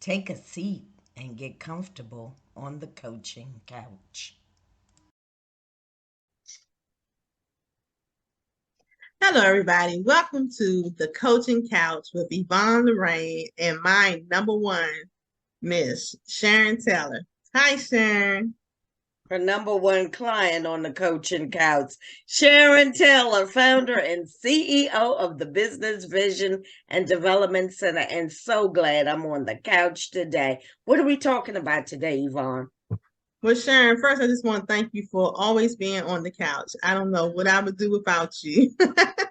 Take a seat and get comfortable on the coaching couch. Hello, everybody. Welcome to the Coaching Couch with Yvonne, Lorraine, and my number one, Miss Sharon Taylor. Hi, Sharon. Her number one client on the coaching couch, Sharon Taylor, founder and CEO of the Business Vision and Development Center. And so glad I'm on the couch today. What are we talking about today, Yvonne? Well, Sharon, first, I just want to thank you for always being on the couch. I don't know what I would do without you. But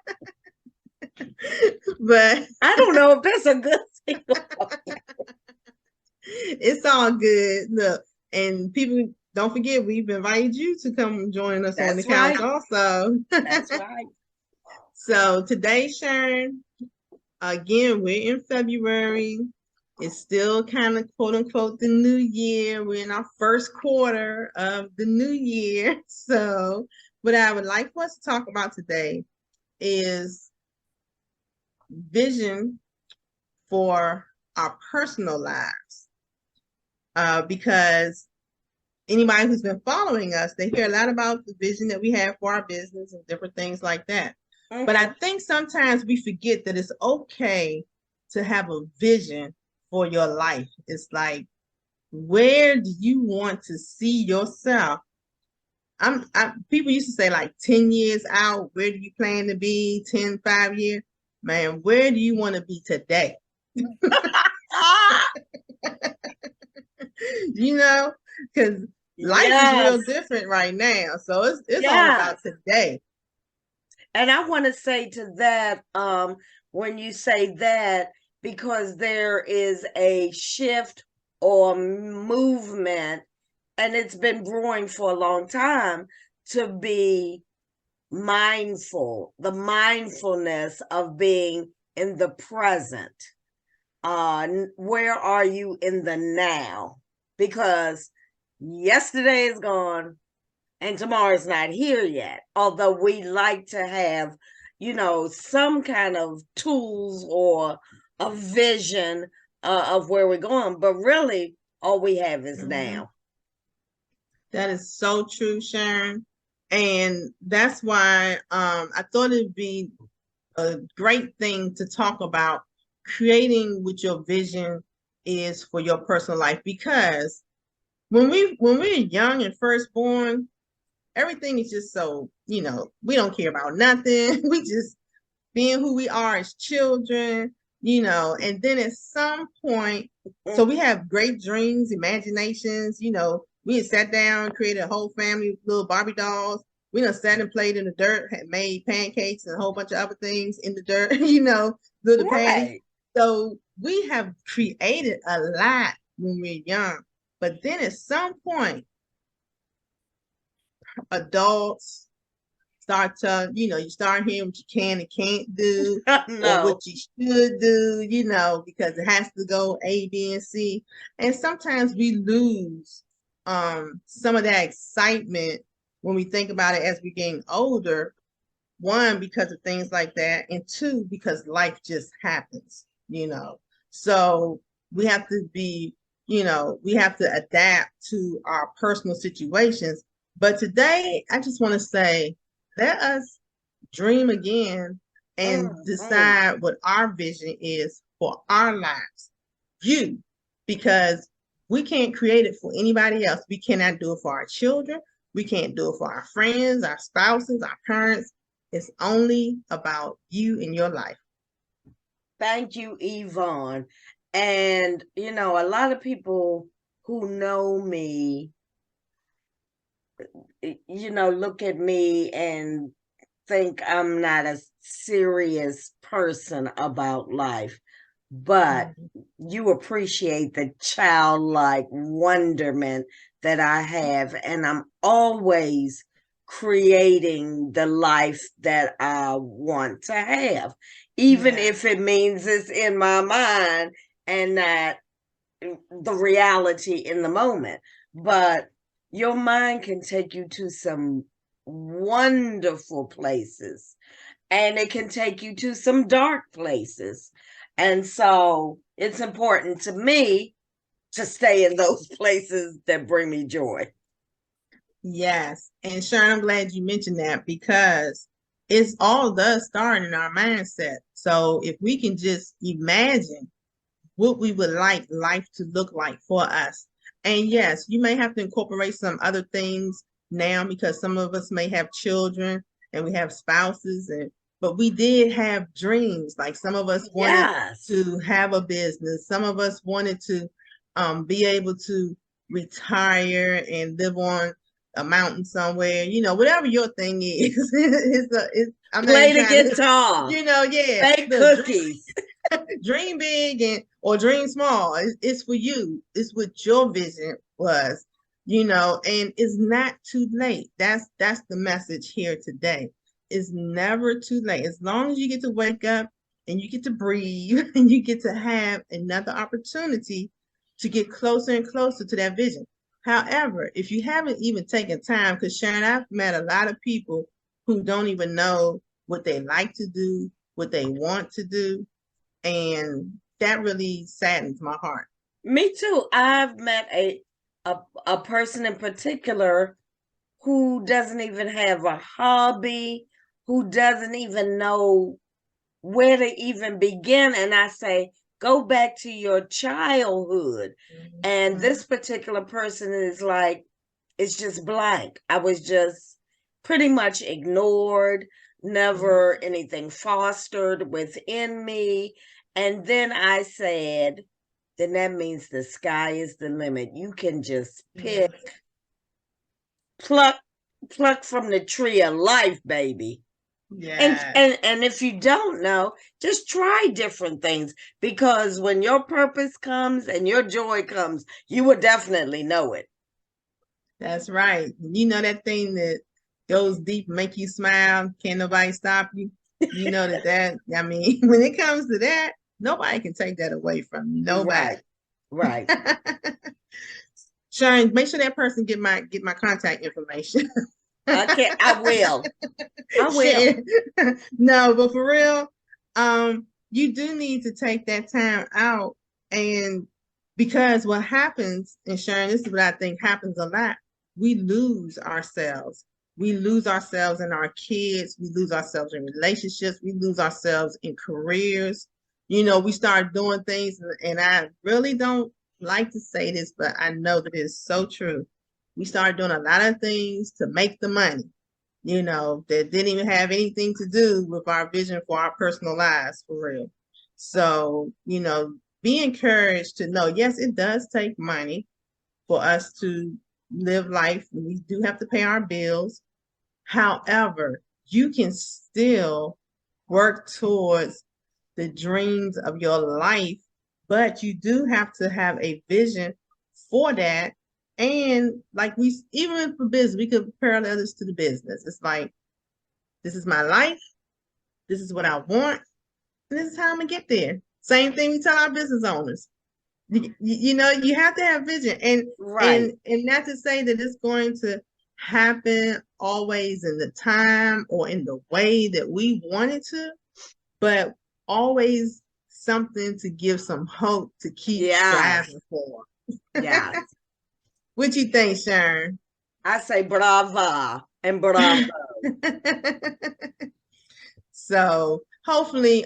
I don't know if that's a good thing. It's all good. Look, and people, don't forget, we've invited you to come join us on the couch also. That's right. So today, Sharon, again, we're in February. It's still kind of quote unquote the new year. We're in our first quarter of the new year. So, what I would like for us to talk about today is vision for our personal lives. Because anybody who's been following us, they hear a lot about the vision that we have for our business and different things like that. Mm-hmm. But I think sometimes we forget that it's okay to have a vision for your life. It's like, where do you want to see yourself? People used to say like 10 years out, where do you plan to be 5 years? Man, where do you want to be today? You know, because life is real different right now. So it's all about today. And I want to say to that, when you say that, because there is a shift or movement, and it's been brewing for a long time, to be mindful, the mindfulness of being in the present. Where are you in the now? Because yesterday is gone and tomorrow's not here yet. Although we like to have, some kind of tools or a vision of where we're going. But really, all we have is now. That is so true, Sharon. And that's why I thought it'd be a great thing to talk about creating what your vision is for your personal life. Because when we're young and first born, everything is just so, we don't care about nothing. We just being who we are as children, and then at some point, so we have great dreams, imaginations, we had sat down, created a whole family of little Barbie dolls. We done sat and played in the dirt, had made pancakes and a whole bunch of other things in the dirt, little patties. So we have created a lot when we're young. But then at some point, adults start to, you start hearing what you can and can't do, or what you should do, because it has to go A, B, and C. And sometimes we lose some of that excitement when we think about it as we're getting older. One, because of things like that, and two, because life just happens, So we have to be, we have to adapt to our personal situations. But today, I just want to say, let us dream again and decide what our vision is for our lives. Because we can't create it for anybody else. We cannot do it for our children. We can't do it for our friends, our spouses, our parents. It's only about you and your life. Thank you, Yvonne. And, a lot of people who know me, look at me and think I'm not a serious person about life. But you appreciate the childlike wonderment that I have. And I'm always creating the life that I want to have, even if it means it's in my mind and not the reality in the moment. But your mind can take you to some wonderful places, and it can take you to some dark places. And so it's important to me to stay in those places that bring me joy. Yes. And Sharon, I'm glad you mentioned that because it's all does start in our mindset. So if we can just imagine what we would like life to look like for us. And yes, you may have to incorporate some other things now because some of us may have children and we have spouses but we did have dreams. Like some of us wanted to have a business. Some of us wanted to be able to retire and live on a mountain somewhere, whatever your thing is. Play the guitar, bake cookies. Dream big or dream small. It's for you. It's what your vision was, and it's not too late. That's the message here today. It's never too late. As long as you get to wake up and you get to breathe and you get to have another opportunity to get closer and closer to that vision. However, if you haven't even taken time, because Sharon, I've met a lot of people who don't even know what they like to do, what they want to do, and that really saddens my heart. Me too. I've met a person in particular who doesn't even have a hobby, who doesn't even know where to even begin. And I say, go back to your childhood. Mm-hmm. And this particular person is like, it's just blank. I was just pretty much ignored, never anything fostered within me. And then I said, then that means the sky is the limit. You can just pick, pluck from the tree of life, baby. Yeah. And if you don't know, just try different things, because when your purpose comes and your joy comes, you will definitely know it. That's right. You know that thing that goes deep, make you smile, can't nobody stop you. You know that I mean, when it comes to that, nobody can take that away from you. Nobody. Right. Sharon, make sure that person get my contact information. Okay, I will. No, but for real, you do need to take that time out, and because what happens, and Sharon, this is what I think happens a lot. We lose ourselves. We lose ourselves in our kids. We lose ourselves in relationships. We lose ourselves in careers. We start doing things, and I really don't like to say this, but I know that it's so true. We started doing a lot of things to make the money, that didn't even have anything to do with our vision for our personal lives, for real. So, be encouraged to know, yes, it does take money for us to live life. We do have to pay our bills. However, you can still work towards the dreams of your life, but you do have to have a vision for that. And like even for business, we could parallel this to the business. It's like, this is my life. This is what I want. And this is how I'm going to get there. Same thing we tell our business owners. You have to have vision, and not to say that it's going to happen always in the time or in the way that we want it to, but always something to give some hope to keep striving for. Yeah. What you think, Sharon? I say brava and bravo. So hopefully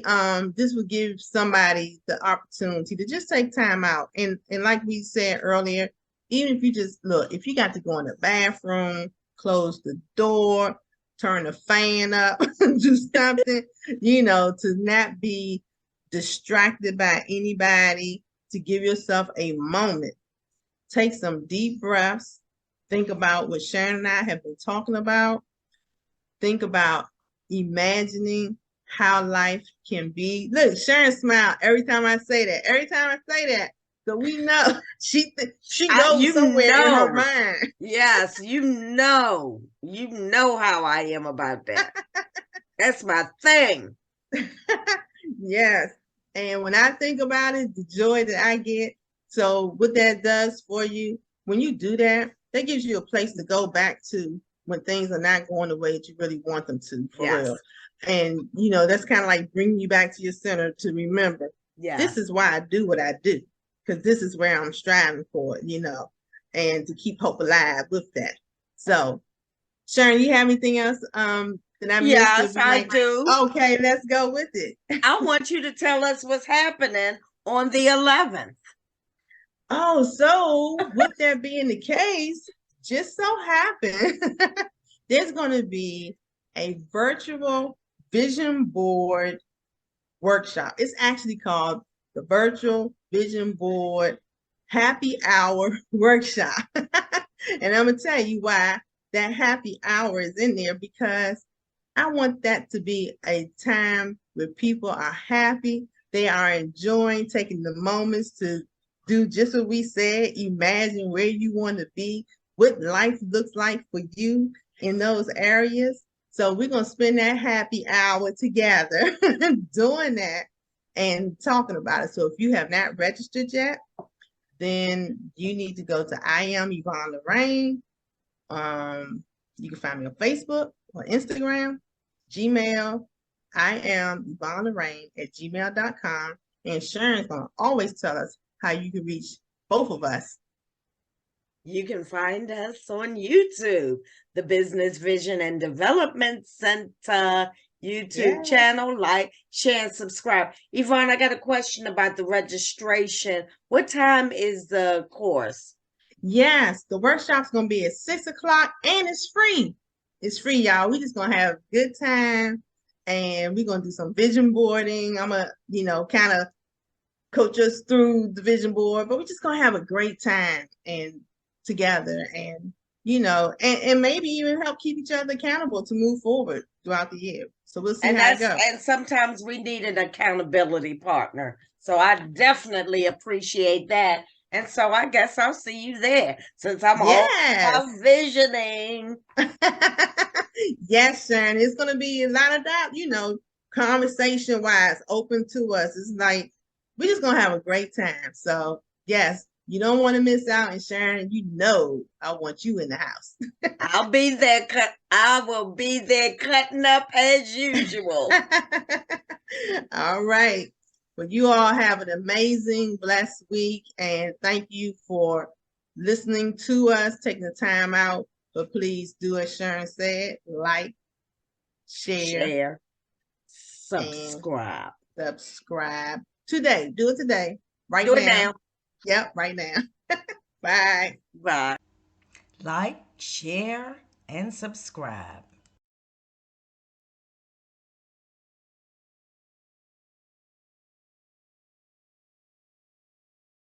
this will give somebody the opportunity to just take time out. And like we said earlier, even if you just if you got to go in the bathroom, close the door, turn the fan up, do something, to not be distracted by anybody, to give yourself a moment. Take some deep breaths. Think about what Sharon and I have been talking about. Think about imagining how life can be. Look, Sharon smiled every time I say that. So we know she goes somewhere in her mind. Yes, you know how I am about that. That's my thing. Yes. And when I think about it, the joy that I get. So what that does for you, when you do that, that gives you a place to go back to when things are not going the way that you really want them to, for real. And, that's kind of like bringing you back to your center to remember, this is why I do what I do. because this is where I'm striving for, and to keep hope alive with that. So, Sharon, you have anything else that I missed? Yes, I do. Okay, let's go with it. I want you to tell us what's happening on the 11th. Oh, so with that being the case, just so happen there's going to be a virtual vision board workshop. It's actually called the Virtual Vision Board Happy Hour Workshop. And I'm going to tell you why that happy hour is in there, because I want that to be a time where people are happy. They are enjoying taking the moments to do just what we said. Imagine where you want to be, what life looks like for you in those areas. So we're going to spend that happy hour together doing that and talking about it. So if you have not registered yet, then you need to go to I am Yvonne Lorraine. You can find me on Facebook or Instagram, Gmail. I am Yvonne Lorraine at gmail.com. And Sharon's going to always tell us how you can reach both of us. You can find us on YouTube, the Business Vision and Development Center YouTube channel. Like, share, and subscribe. Yvonne, I got a question about the registration. What time is the course? Yes, the workshop's going to be at 6 o'clock, and it's free. It's free, y'all. We just going to have a good time, and we're going to do some vision boarding. I'm going to, kind of coach us through the vision board, but we're just going to have a great time and together, and and maybe even help keep each other accountable to move forward throughout the year. So we'll see how it goes. And sometimes we need an accountability partner. So I definitely appreciate that. And so I guess I'll see you there, since I'm all visioning. Yes, Sharon. It's going to be a lot of that, conversation wise, open to us. It's like we're just going to have a great time. So yes, you don't want to miss out. And Sharon, I want you in the house. I'll be there. I will be there cutting up as usual. All right. Well, you all have an amazing, blessed week. And thank you for listening to us, taking the time out. But please do as Sharon said, like, share, subscribe. Subscribe today. Do it today. Right now. Do it now. Yep, right now. Bye. Bye. Like, share, and subscribe.